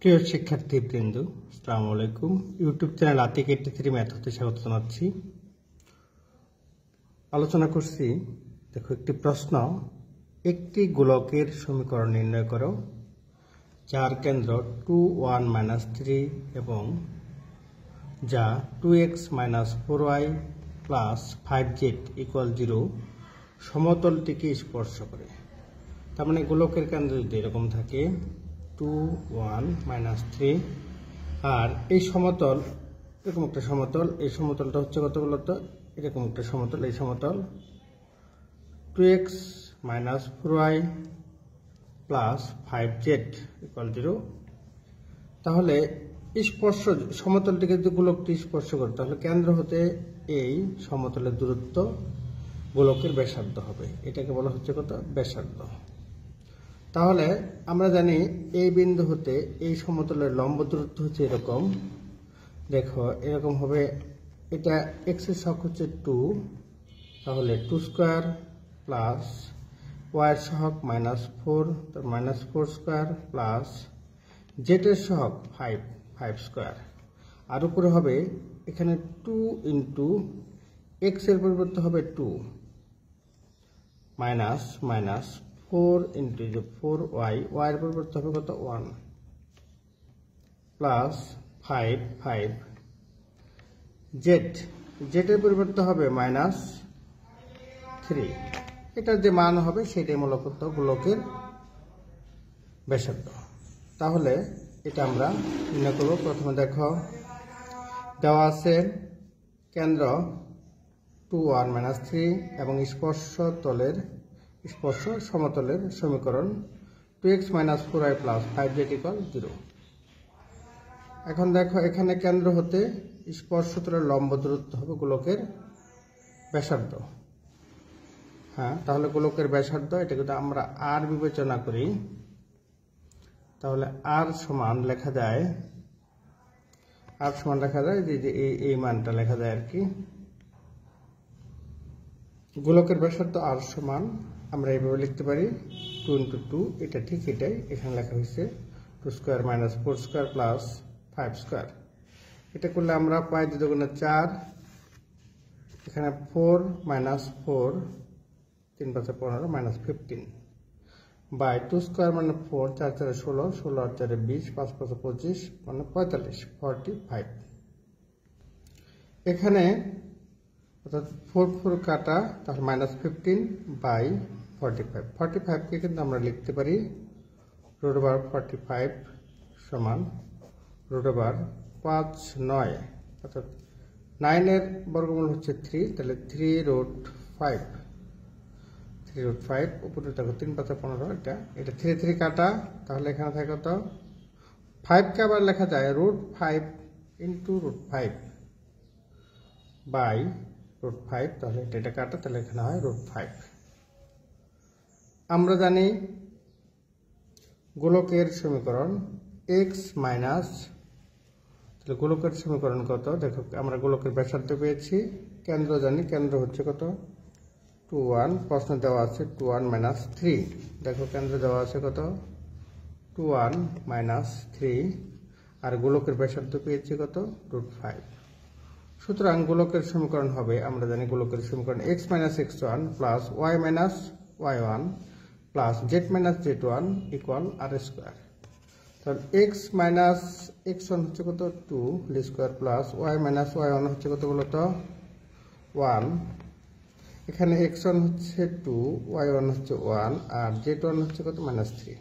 প্রিয় শিক্ষার্থীবৃন্দ, আসসালামু আলাইকুম। ইউটিউব চ্যানেল আতিক 83 ম্যাথ হতে স্বাগত জানাচ্ছি। আলোচনা করছি, দেখো একটি প্রশ্ন, একটি গোলকের সমীকরণ নির্ণয় করো যার কেন্দ্র 2 1 - 3 এবং যা 2x - 4y + 5z = 0 সমতলটিকে স্পর্শ করে। তার মানে গোলকের কেন্দ্র যদি এরকম থাকে 2 1 - 3 আর এই সমতল এরকম একটা সমতল, এই সমতলটা হচ্ছে কত বলতো, এরকম একটা সমতল, এই সমতল 2x - 4y + 5z = 0। তাহলে স্পর্শ সমতলটিকে যদি গোলকটি স্পর্শ করে তাহলে কেন্দ্র হতে এই সমতলের দূরত্ব গোলকের ব্যাসার্ধ হবে। এটাকে বলা হচ্ছে কত, ব্যাসার্ধ। তাহলে আমরা জানি এই বিন্দু হতে এই সমতলের লম্ব দূরত্ব হচ্ছে এরকম, দেখো এরকম হবে। এটা x এর সহগ হচ্ছে 2, তাহলে 2 স্কয়ার প্লাস y এর সহগ -4, তার -4 স্কয়ার প্লাস z এর সহগ 5 স্কয়ার, আর উপরে হবে এখানে 2 ইন্টু x এর পরিবর্তে হবে 2 মাইনাস 4 ইন্টু 4y, y এর পরিবর্তে হবে কত 1 প্লাস 5 z এর পরিবর্তে হবে -3। এটার যে মান হবে সেটাই মূলত গোলকের ব্যাসার্ধ। তাহলে এটা আমরা নির্ণয় করব। প্রথমে দেখো দেওয়া আছে কেন্দ্র 2 1 - 3 এবং স্পর্শ সমতলের সমীকরণ 2x - 4y + 5z = 0। এখন দেখো এখানে কেন্দ্র হতে স্পর্শতলের লম্ব দূরত্ব হবে গোলকের ব্যাসার্ধ। হ্যাঁ, তাহলে গোলকের ব্যাসার্ধ এটা যদি আমরা r বিবেচনা করি তাহলে r সমান লেখা যায় যে এই মানটা লেখা যায় আর কি। গোলকের ব্যাসার্ধ r সমান আমরা এইভাবে লিখতে পারি 2 × 2, এটা ঠিক এটাই এখানে লেখা হয়েছে 2 স্কয়ার - 4 স্কয়ার প্লাস 5 স্কয়ার। এটা করলে আমরা পাই 2 × 4, এখানে 4 - 4 3 × 5 = 15 -15 বাই 2 স্কয়ার মানে 4, 4 4 16, 16 আর 4 20, 5 5 25 মানে 45 এখানে অর্থাৎ 4 4 কাটা, তাহলে -15 বাই 45 কে কিন্তু আমরা লিখতে পারি √45 সমান √5 9, অর্থাৎ 9 এর বর্গমূল হচ্ছে 3, তাহলে 3√5 উপরে দেখো 3 5 15, এটা 3 3 কাটা, তাহলে এখানে থাকে কত 5 কে আবার লেখা যায় √5 ইন্টু √5 বাই √5, তাহলে এটা কাটা, তাহলে এখানে হয় √5। আমরা জানি গোলকের সমীকরণ x মাইনাস, তাহলে গোলকের সমীকরণ কত, দেখো আমরা গোলকের ব্যাসার্ধ পেয়েছি, কেন্দ্র জানি, কেন্দ্র হচ্ছে কত 2 1, প্রশ্ন দেওয়া আছে 2 1 - 3, দেখো কেন্দ্র দেওয়া আছে কত 2 1 - 3 আর গোলকের ব্যাসার্ধ পেয়েছি কত √5। সুতরাং গোলকের সমীকরণ হবে, আমরা জানি গোলকের সমীকরণ x - x1 plus y - y1 plus z - z1 = r²। তাহলে x - x1 হচ্ছে কত 2 whole square plus y - y1 হচ্ছে কত বলতো 1। এখানে x1 হচ্ছে 2, y1 হচ্ছে 1 আর z1 হচ্ছে কত -3,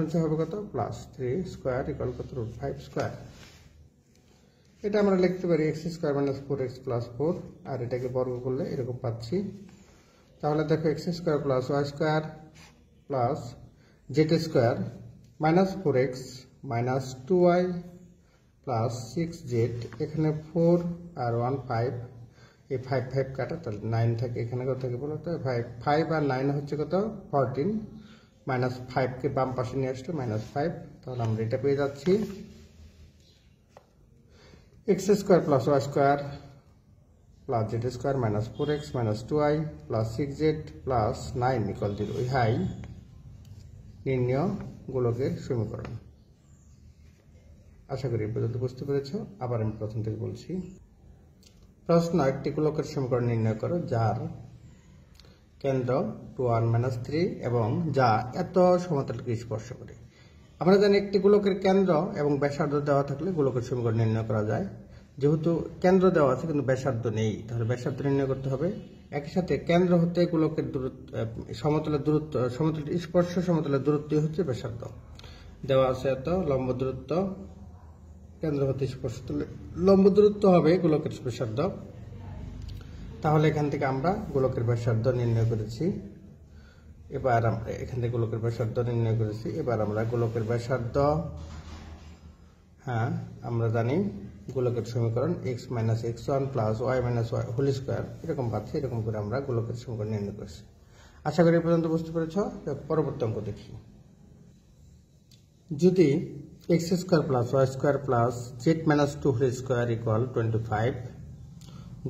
হচ্ছে হবে কত +3 স্কয়ার = কত √5 স্কয়ার। এটা আমরা লিখতে পারি x² - 4x + 4, আর এটাকে বর্গ করলে এরকম পাচ্ছি। তাহলে দেখো x² + y² plus z² -4x - 2y plus 6z, এখানে 4 আর 1 5, এই 5 কাটা, তাহলে 9 থাকে, এখানে কত থাকে বলো তো 5 আর 9 হচ্ছে কত 14, -5 কে বাম পাশে নিয়ে আসলে -5, তাহলে আমরা এটা পেয়ে যাচ্ছি x² + y² plus z² -4x - 2y plus 6z plus 9 = 0। ইহাই নির্ণয় গোলকের সমীকরণ। আশা করি এই পর্যন্ত বুঝতে পেরেছ। আবার আমি প্রথম থেকে বলছি। প্রশ্ন, একটি গোলকের সমীকরণ নির্ণয় করো যার কেন্দ্র 2, 1, 3 এবং যা এত সমতলকে স্পর্শ করে। আমরা জানি একটি গোলকের কেন্দ্র এবং ব্যাসার্ধ দেওয়া থাকলে গোলকের সমীকরণ নির্ণয় করা যায়। যেহেতু কেন্দ্র দেওয়া আছে কিন্তু ব্যাসার্ধ নেই, তাহলে ব্যাসার্ধ নির্ণয় করতে হবে। একই সাথে কেন্দ্র হতে গোলকের দূরত্ব, সমতলের দূরত্ব, সমতল স্পর্শ সমতলের দূরত্বই হচ্ছে ব্যাসার্ধ। দেওয়া আছে এত, লম্ব দূরত্ব কেন্দ্র হতে স্পর্শ লম্ব দূরত্ব হবে গোলকের ব্যাসার্ধ। তাহলে এখান থেকে আমরা গোলকের ব্যাসার্ধ নির্ণয় করেছি। এবার আমরা এখান থেকে গোলকের ব্যাসার্ধ নির্ণয় করেছি। এবার আমরা গোলকের ব্যাসার্ধ, হ্যাঁ আমরা জানি গোলকের সমীকরণ x - x1 + y - y whole square এরকম পাচ্ছি। এরকম করে আমরা গোলকের সমীকরণ নির্ণয় করেছি। আশা করি এই পর্যন্ত বুঝতে পেরেছ। পরবর্তী অঙ্ক দেখি। যদি x² + y² + z - 2 whole square = 25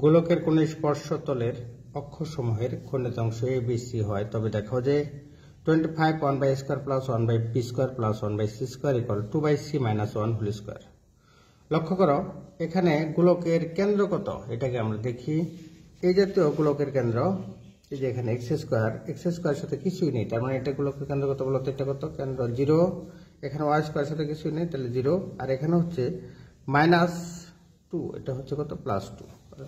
গোলকের কোন স্পর্শতলের অক্ষসমূহের খণ্ডিতাংশ ABC হয়, তবে দেখো যে 25 1/a² + 1/b² + 1/c² = 2/c - 1 whole square. লক্ষ্য করো এখানে গোলকের কেন্দ্র কত, এটাকে আমরা দেখি। এই জাতীয় গোলকের কেন্দ্র, এই যে এখানে x² সাথে কিছুই নেই, তার মানে এটা গোলকের কেন্দ্র কত বলতো? এটা কত? কেন্দ্র 0। এখানে y² সাথে কিছুই নেই, তাহলে 0। আর এখানে হচ্ছে -2, এটা হচ্ছে কত? +2।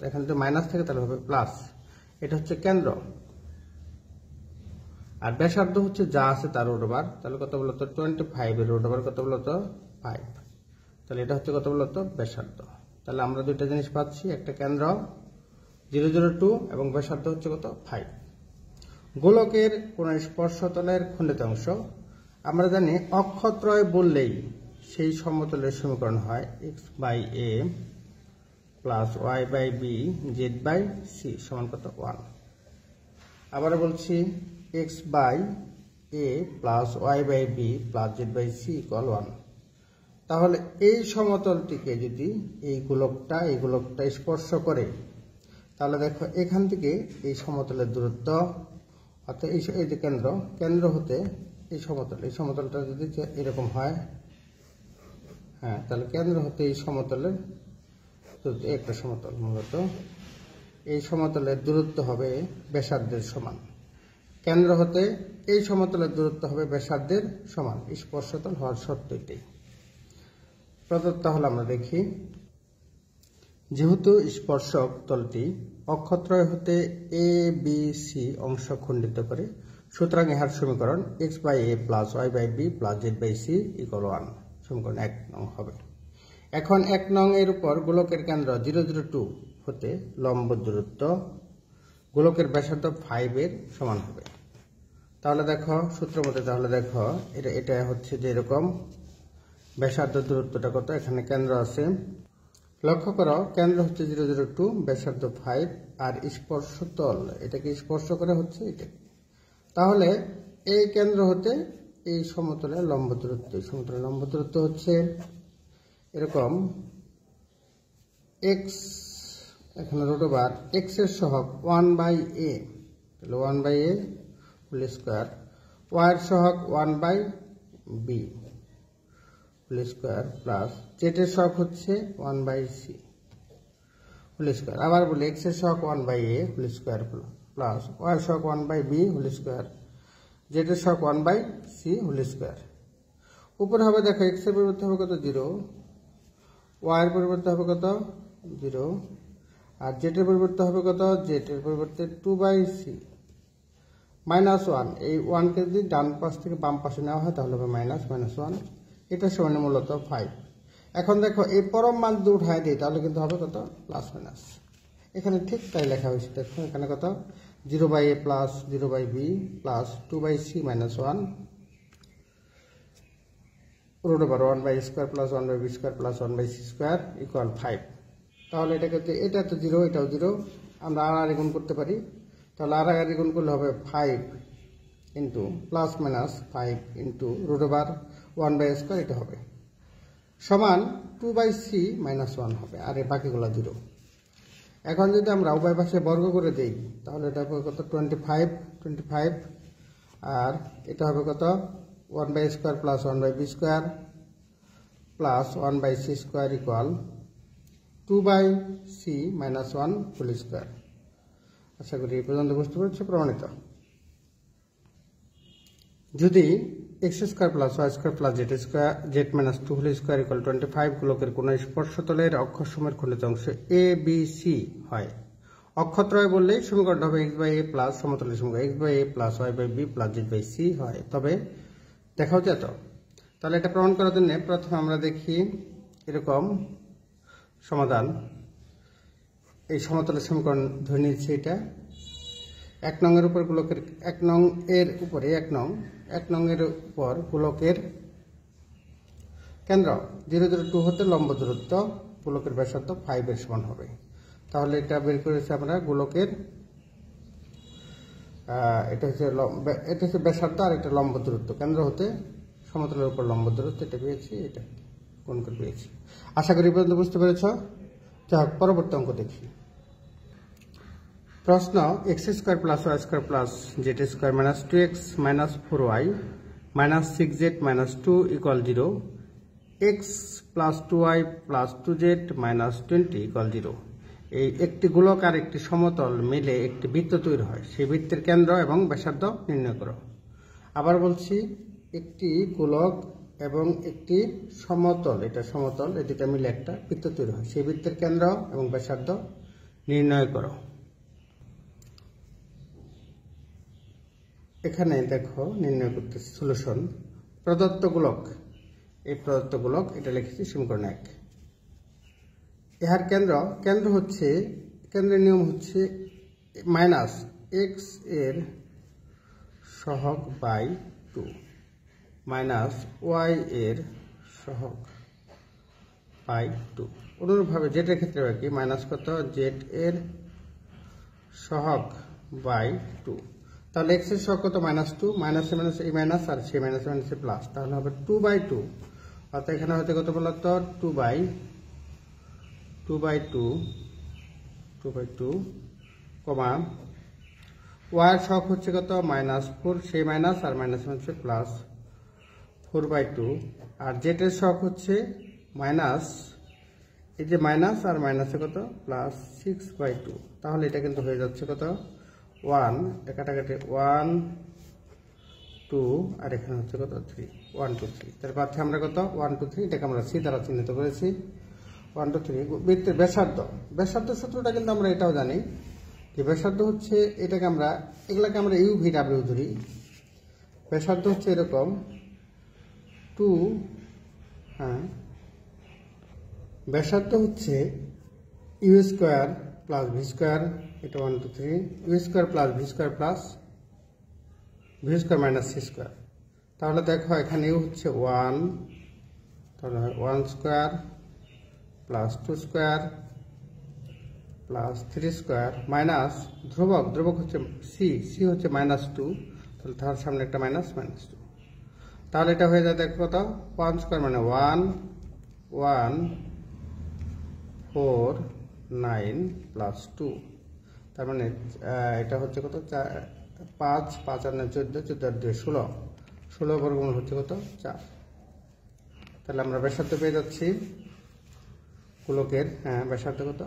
এখানে যদি মাইনাস থাকে তাহলে হবে প্লাস। এটা হচ্ছে কেন্দ্র। আর ব্যাসার্ধ হচ্ছে যা আছে তার রুট ওভার। তাহলে কত বলতো? 25 এর রুট ওভার কত বলতো? 5। তাহলে এটা হচ্ছে কত বলতো? ব্যাসার্ধ। তাহলে আমরা দুইটা জিনিস পাচ্ছি, একটা কেন্দ্র 0, 0, 2 এবং ব্যাসার্ধ হচ্ছে কত? 5। গোলকের কোন স্পর্শতলের খণ্ডিতাংশ, আমরা জানি অক্ষত্রয় বললেই সেই সমতলের সমীকরণ হয় x/a + y/b z/c সমান কত? 1। আবার বলছি x/a + y/b + z/c = 1। তাহলে এই সমতলটিকে যদি এই গোলকটা স্পর্শ করে, তাহলে দেখো এখান থেকে এই সমতলের দূরত্ব, অর্থাৎ এই যে কেন্দ্র হতে এই সমতলটা যদি এরকম হয়, হ্যাঁ, তাহলে কেন্দ্র হতে এই সমতলের একটা সমতল, মূলত এই সমতলের দূরত্ব হবে ব্যাসার্ধের সমান। কেন্দ্র হতে এই সমতলের দূরত্ব হবে ব্যাসার্ধের সমান, স্পর্শতল হওয়ার শর্ত এটাই। প্রদত্ত হল আমরা দেখি। যেহেতু স্পর্শক তলটি অক্ষত্রয় হতে ABC অংশ খণ্ডিত করে, সুতরাং ইহার সমীকরণ x/a + y/b + z/c = 1 সমীকরণ 1 নং হবে। এখন 1 নং এর উপর গোলকের কেন্দ্র 0, 0, 2 হতে লম্ব দূরত্ব গোলকের ব্যাসার্ধ 5 এর সমান হবে। তাহলে দেখো সূত্র মতে, তাহলে দেখো এটা হচ্ছে যে এরকম ব্যাসার্ধ দূরত্বটা কত, এখানে কেন্দ্র আছে। লক্ষ্য করো কেন্দ্র হচ্ছে 0, 0, 2, ব্যাসার্ধ 5 আর স্পর্শতল এটাকে স্পর্শ করে হচ্ছে এটা। তাহলে এই কেন্দ্র হতে এই সমতলের লম্ব দূরত্ব, সমতলের লম্ব দূরত্ব হচ্ছে এরকম x, এখানে রুট ওভার x এর সহগ 1/a, তাহলে 1/a হোল স্কয়ার, y এর সহগ 1/b whole square plus z এর সহগ হচ্ছে 1/c হোল স্কয়ার। আবার বলি x এর সহগ 1/a whole square plus y এর সহগ 1/b হোল স্কয়ার, z এর সহগ 1/c হোল স্কয়ার। উপরে হবে দেখো x এর পরিবর্তে হবে কত? 0, y এর পরিবর্তে হবে কত? 0, আর z এর পরিবর্তে হবে কত? z এর পরিবর্তে 2/c -1। এই 1 কে যদি ডান পাশ থেকে বাম পাশে নেওয়া হয় তাহলে হবে -1। এটা সমান মূলত 5। এখন দেখো এই পরম মান যদি উঠায় দিই তাহলে কিন্তু হবে কত? +-। এখানে ঠিক তাই লেখা হয়েছে, দেখো এখানে কত? 0/a + 0/b + 2/c - 1 root over 1/a² + 1/b² + 1/c² = 5। তাহলে এটা তো 0, এটাও 0, আমরা আর গুণ করতে পারি। তাহলে আর গুণ করলে হবে 5 into +-5 into root over 1/a², এটা হবে সমান 2/c - 1 হবে, আর এই বাকিগুলো 0। এখন যদি আমরা উভয় পাশে বর্গ করে দেই তাহলে এটা হবে কত? 25, আর এটা হবে কত? 1/a² + 1/b² plus 1/c square equal 2/c minus 1 whole square. আশা করি এই পর্যন্ত বুঝতে পেরেছি। প্রমাণিত। যদি x square plus y square plus z minus 2 whole square equal 25 গোলকের কোন স্পর্শতলের অক্ষসমূহের খণ্ডিত অংশ এ বি সি হয়, অক্ষত্রয় বললেই সমীকরণটা হবে এক্স বাই এ প্লাস সমতলের সমীকরণ x by a plus y by b plus z by c হয়, তবে দেখাও যেত। তাহলে এটা প্রমাণ করার জন্য প্রথমে আমরা দেখি এরকম সমাধান। এই সমতলের সমীকরণ ধরে নিচ্ছি, এটা 1 নং এর উপর গোলকের 1 নং এর উপরে 1 নং এর উপর গোলকের কেন্দ্র 0 0 2 হতে লম্ব দূরত্ব গোলকের ব্যাসার্ধ 5 এর সমান হবে। তাহলে এটা বের করেছি আমরা গোলকের, এটা হচ্ছে ব্যাসার্ধ আর এটা লম্ব দূরত্ব, কেন্দ্র হতে সমতলের উপর লম্ব দূরত্ব এটা পেয়েছি, এটা কোণ করে পেয়েছি। আশা করি পর্যন্ত বুঝতে পেরেছ। যাক, পরবর্তী অঙ্ক দেখি। প্রশ্ন x square plus y square plus z square minus 2x minus 4y minus 6z minus 2 equal 0, x plus 2y plus 2z minus 20 equal 0। এই একটি গোলক আর একটি সমতল মিলে একটি বৃত্ত তৈরি হয়, সেই বৃত্তের কেন্দ্র এবং ব্যাসার্ধ নির্ণয় করো। আবার বলছি, একটি গোলক এবং একটি সমতল, এটা সমতল, এই দুটা মিলে একটা বৃত্ত তৈরি হয়, সেই বৃত্তের কেন্দ্র এবং ব্যাসার্ধ নির্ণয় করো। এখানে দেখো নির্ণয় করতে সলিউশন। প্রদত্ত গোলক, এই প্রদত্ত গোলক এটা লিখেছি সমীকরণ 1। ইহার কেন্দ্র হচ্ছে, কেন্দ্রের নিয়ম হচ্ছে মাইনাস এক্স এর সহগ বাই 2 মাইনাস ওয়াই এর সহগ বাই 2। অনুরূপভাবে জেডের ক্ষেত্রে হবে কি, মাইনাস কত, জেড এর সহগ বাই 2। তাহলে এক্স এর সহগ কত, -2, মাইনাসে মাইনাস এই মাইনাস আর সেই মাইনাসে মাইনাসে প্লাস, তাহলে হবে 2/2। অর্থাৎ এখানে হতে কত বলতো, 2/2 কমা ওয়াই এর সহগ হচ্ছে কত, -4, সেই মাইনাস আর মাইনাসে মাইনাসে প্লাস 4/2, আর জেড এর সহগ হচ্ছে মাইনাস, এই যে মাইনাস আর মাইনাসে কত, প্লাস 6/2। তাহলে এটা কিন্তু হয়ে যাচ্ছে কত, 1, কাটাকাটি 1 2, আর এখানে হচ্ছে কত 3, 1 2 3। তার পাচ্ছে আমরা কত 1 2 3, এটাকে আমরা সি দ্বারা চিহ্নিত করেছি। 1 2 3 বৃত্তের ব্যাসার্ধ সূত্রটা কিন্তু আমরা এটাও জানি যে ব্যাসার্ধ হচ্ছে, এটাকে আমরা এগুলাকে আমরা ইউ ভি ডাব্লিউ ধরি। ব্যাসার্ধ হচ্ছে এরকম 2, হ্যাঁ, ব্যাসার্ধ হচ্ছে u square plus v square, এটা 1 2 3, u square plus v square plus v square minus c square. তাহলে দেখো এখানে ইউ হচ্ছে 1, তাহলে 1 square plus 2 square plus 3 square minus ধ্রুবক হচ্ছে সি হচ্ছে -2, তাহলে তার সামনে একটা -2। তাহলে এটা হয়ে যায় দেখো কত, 1 স্কোয়ার মানে 1 1 4 9 প্লাস 2, তার মানে এটা হচ্ছে কত, 5 5 আর 14, 14 আর 2 16, 16 বর্গমূল হচ্ছে কত, 4। তাহলে আমরা ব্যাসার্ধ পেয়ে যাচ্ছি গোলকের, হ্যাঁ, ব্যাসার্ধ কত,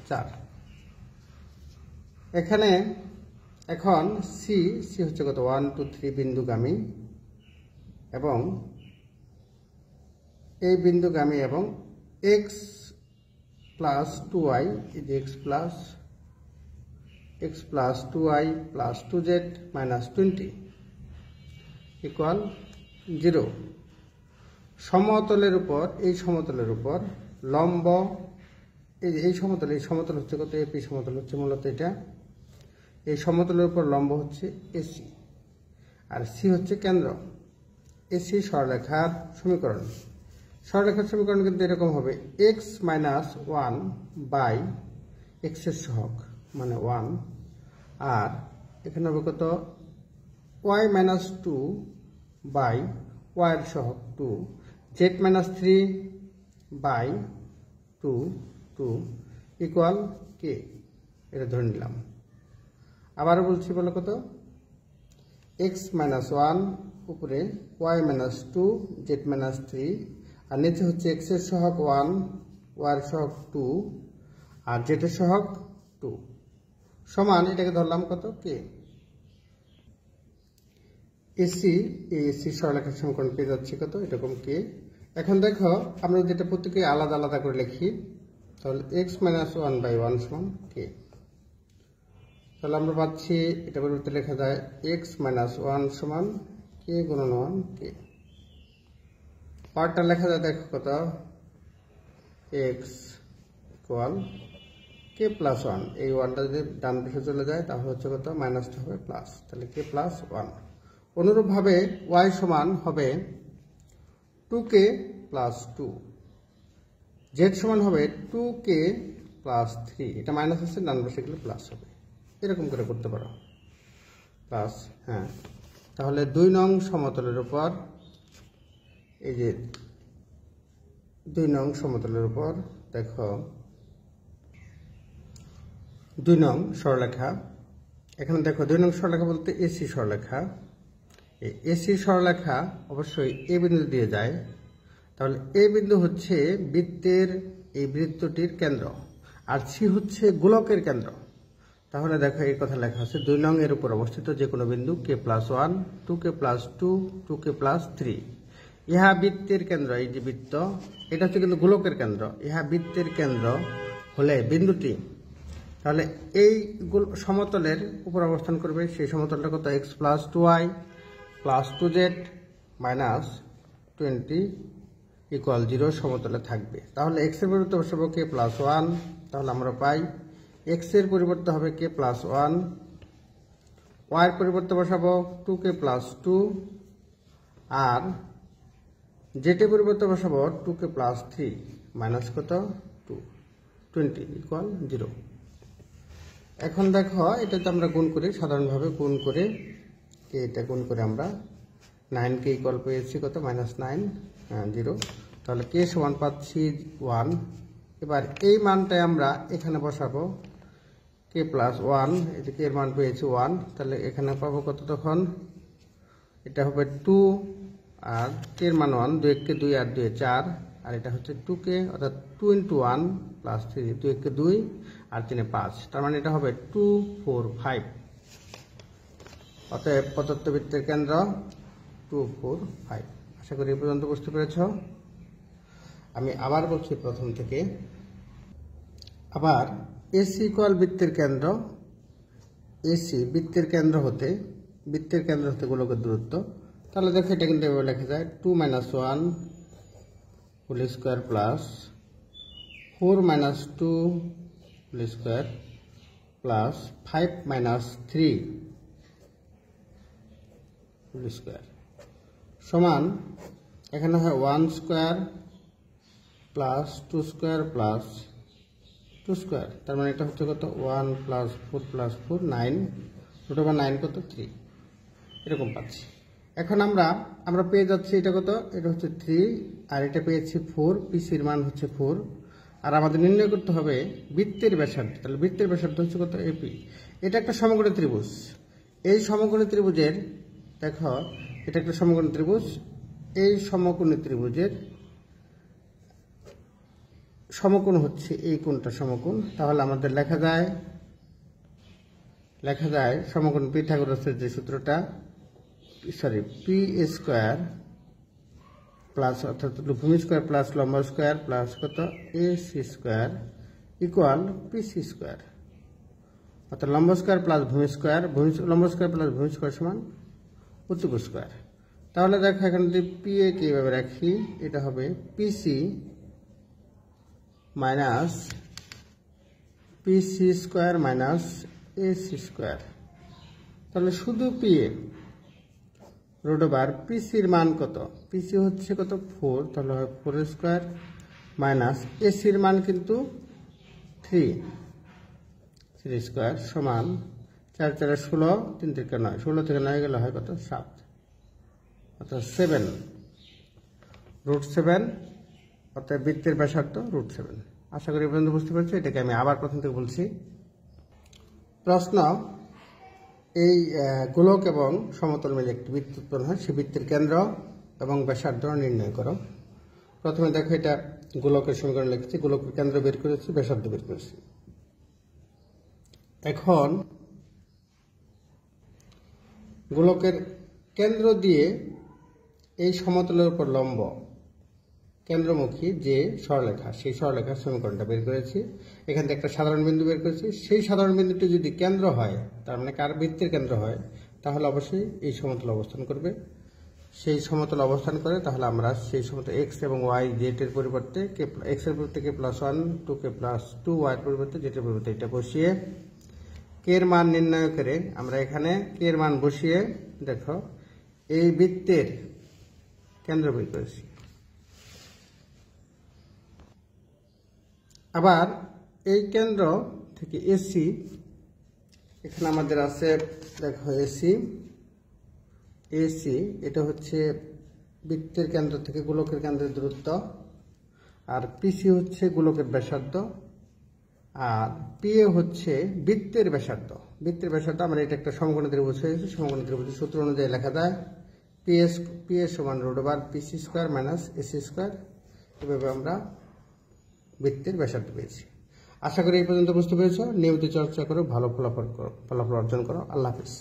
4। এখানে এখন সি হচ্ছে কত, 1 2 3 বিন্দুগামী, এবং এই বিন্দুগামী, এবং এক্স প্লাস 2y, এই যে x plus 2y plus 2z minus 20 equal 0। সমতলের উপর, এই সমতলের উপর লম্ব, এই সমতল হচ্ছে কত, এপি সমতল হচ্ছে মূলত এটা, এই সমতলের উপর লম্ব হচ্ছে এসি, আর সি হচ্ছে কেন্দ্র। এসি সরলরেখার সমীকরণ, সরলরেখার সমীকরণ কিন্তু এরকম হবে, এক্স মাইনাস 1 বাই এক্স এর সহগ মানে 1, আর এখানে হবে কত, ওয়াই মাইনাস 2 বাই ওয়াই এর সহগ 2, জেড মাইনাস 3 বাই 2 ইকুয়াল কে, এটা ধরে নিলাম। আবারও বলছি, বলো কত, এক্স মাইনাস 1 উপরে ওয়াই মাইনাস 2 জেড মাইনাস 3, আর নিচে হচ্ছে এক্স এর সহগ 1, ওয়াই এর সহগ 2 আর জেড এর সহগ 2 সমান এটাকে ধরলাম কত কে। এসি সরলরেখার সমীকরণ পেয়ে যাচ্ছি কত এরকম কে। এখন দেখো আমরা যেটা প্রত্যেকে আলাদা আলাদা করে লিখি, তাহলে x - 1/1 সমান কে। তাহলে আমরা পাচ্ছি এটা পরিবর্তে লেখা যায় x - 1 সমান কে গুণন 1 কে। পার্টটা লেখা যায় দেখো কত x = কে প্লাস 1। এই 1টা যদি ডান পাশে চলে যায় তাহলে হচ্ছে কত মাইনাসটা হবে প্লাস, তাহলে কে প্লাস 1। অনুরূপভাবে y সমান হবে 2k প্লাস 2, z সমান হবে 2k প্লাস 3। এটা মাইনাস আছে, ডান পাশে গেলে প্লাস হবে, এরকম করে করতে পারো প্লাস। হ্যাঁ, তাহলে 2 নং সমতলের উপর এই যে 2 নং সমতলের উপর দেখো 2 নং সরলরেখা। এখানে দেখো 2 নং সরলরেখা বলতে এসি সরলরেখা। এই এসি সরলরেখা অবশ্যই এ বিন্দু দিয়ে যায়, তাহলে এ বিন্দু হচ্ছে বৃত্তের এই বৃত্তটির কেন্দ্র আর সি হচ্ছে গোলকের কেন্দ্র। তাহলে দেখো এই কথা লেখা আছে 2 নং এর উপর অবস্থিত যে কোনো বিন্দু k plus 1, 2k plus 2, 2k plus 3। ইহা বৃত্তের কেন্দ্র। এই যে বৃত্ত এটা হচ্ছে কিন্তু গোলকের কেন্দ্র, ইহা বৃত্তের কেন্দ্র হলে বিন্দুটি তাহলে এই সমতলের উপর অবস্থান করবে। সেই সমতলটা কত x plus 2y plus 2z minus 20 equal 0 সমতলে থাকবে। তাহলে x এর পরিবর্তে বসাবো কে প্লাস 1, তাহলে আমরা পাই x এর পরিবর্তে হবে কে প্লাস 1, y এর পরিবর্তে বসাবো 2k প্লাস 2 আর z এর পরিবর্তে বসাবো 2k প্লাস 3 মাইনাস কত 20 ইকুয়াল 0। এখন দেখো এটাতে আমরা গুণ করি, সাধারণভাবে গুণ করে এটা গুণ করে আমরা 9k ইকুয়াল পেয়েছি কত -9 0। তাহলে কে সমান পাচ্ছি 1। এবার এই মানটাই আমরা এখানে বসাবো কে প্লাস 1, এদিকে এর মান পেয়েছি 1, তাহলে এখানে পাবো কত তখন এটা হবে 2 আর কে এর মান 1, 2 কে 2 আর 2 4 আর এটা হচ্ছে 2k অর্থাৎ 2 × 1 প্লাস 3, 2 কে 2 আর 3 এ 5, তার মানে এটা হবে 2 4 5। অতএব প্রদত্ত বৃত্তের কেন্দ্র 2 4 5। আশা করি এই পর্যন্ত বুঝতে পেরেছ। আমি আবার বলছি প্রথম থেকে। আবার এসি ইকুয়াল বৃত্তের কেন্দ্র, এসি বৃত্তের কেন্দ্র হতে গোলকের দূরত্ব। তাহলে দেখো এটা কিন্তু এভাবে লেখা যায় 2 - 1 whole square plus 4 - 2 whole square plus 5 - 3 whole square সমান এখানে হয় 1 square plus 2 square plus 2 square, তার মানে এটা হচ্ছে কত 1 প্লাস 4 প্লাস 4 9, রুট ওভার 9 কত 3, এরকম পাচ্ছি। এখন আমরা পেয়ে যাচ্ছি এটা কত, এটা হচ্ছে 3 আর এটা পেয়েছি 4, পিসির মান হচ্ছে 4 আর আমাদের নির্ণয় করতে হবে বৃত্তের ব্যাসার্ধ। তাহলে বৃত্তের ব্যাসার্ধ হচ্ছে কত এপি। এটা একটা সমকোণী ত্রিভুজ। এই সমকোণী ত্রিভুজের দেখো এটা একটা সমকোণী ত্রিভুজ, এই সমকোণী ত্রিভুজের সমকোণ হচ্ছে এই কোণটা সমকোণ। তাহলে আমাদের লেখা যায় সমকোণ পিথাগোরাসের যে সূত্রটা পি স্কয়ার প্লাস অর্থাৎ ভূমি স্কয়ার প্লাস লম্ব স্কয়ার প্লাস কত a c square equal p c square, অর্থাৎ লম্ব স্কয়ার প্লাস ভূমি স্কয়ার, লম্ব স্কয়ার প্লাস ভূমি স্কয়ার সমান উচ্চক স্কয়ার। তাহলে দেখো এখানে যদি পি এ কে এভাবে রাখি, এটা হবে PC minus PC square minus AC square. তাহলে শুধু পি এ রুট ওভার পিসির মান কত, পিসি হচ্ছে কত 4, তাহলে হয় 4 স্কয়ার মাইনাস এসির মান কিন্তু 3 স্কয়ার সমান 4 4 16, 3 থেকে 9, 16 থেকে 9 গেলে হয় কত 7, অর্থাৎ 7 রুট 7, অর্থাৎ বৃত্তের ব্যাসার্ধ রুট 7। আশা করি পর্যন্ত বুঝতে পারছি। এটাকে আমি আবার প্রথম থেকে বলছি। প্রশ্ন, এই গোলক এবং সমতল মিলে একটি বৃত্ত উৎপন্ন হয়, সেই বৃত্তের কেন্দ্র এবং ব্যাসার্ধ নির্ণয় করো। প্রথমে দেখো এটা গোলকের সমীকরণ লিখেছি, গোলকের কেন্দ্র বের করেছি, ব্যাসার্ধ বের করেছি। এখন গোলকের কেন্দ্র দিয়ে এই সমতলের উপর লম্ব কেন্দ্রমুখী যে সরলরেখা, সেই সরলরেখার সমীকরণটা বের করেছি। এখান থেকে একটা সাধারণ বিন্দু বের করেছি। সেই সাধারণ বিন্দুটি যদি কেন্দ্র হয়, তার মানে কার বৃত্তের কেন্দ্র হয়, তাহলে অবশ্যই এই সমতলে অবস্থান করবে। সেই সমতলে অবস্থান করে তাহলে আমরা সেই সমতল এক্স এবং ওয়াই জেড-এর পরিবর্তে এক্স এর পরিবর্তে k+1, 2k+2, ওয়াই এর পরিবর্তে জেড-এর পরিবর্তে এটা বসিয়ে কে এর মান নির্ণয় করে আমরা এখানে কে এর মান বসিয়ে দেখো এই বৃত্তের কেন্দ্র বের করেছি। আবার এই কেন্দ্র থেকে এসি, এখানে আমাদের আছে দেখো এসি এটা হচ্ছে বৃত্তের কেন্দ্র থেকে গোলকের কেন্দ্রের দূরত্ব, আর পিসি হচ্ছে গোলকের ব্যাসার্ধ, আর পিএ হচ্ছে বৃত্তের ব্যাসার্ধ। বৃত্তের ব্যাসার্ধ আমরা এটা একটা সমকোণী ত্রিভুজ হয়েছে, সমকোণী ত্রিভুজের সূত্র অনুযায়ী লেখা যায় পিএস সমান √PC² - AC²। এভাবে আমরা বৃত্তের ব্যাসার্ধ পেয়েছি। আশা করি এই পর্যন্ত বুঝতে পেরেছ। নিয়মিত চর্চা করো, ভালো ফলাফল অর্জন করো। আল্লাহ হাফেজ।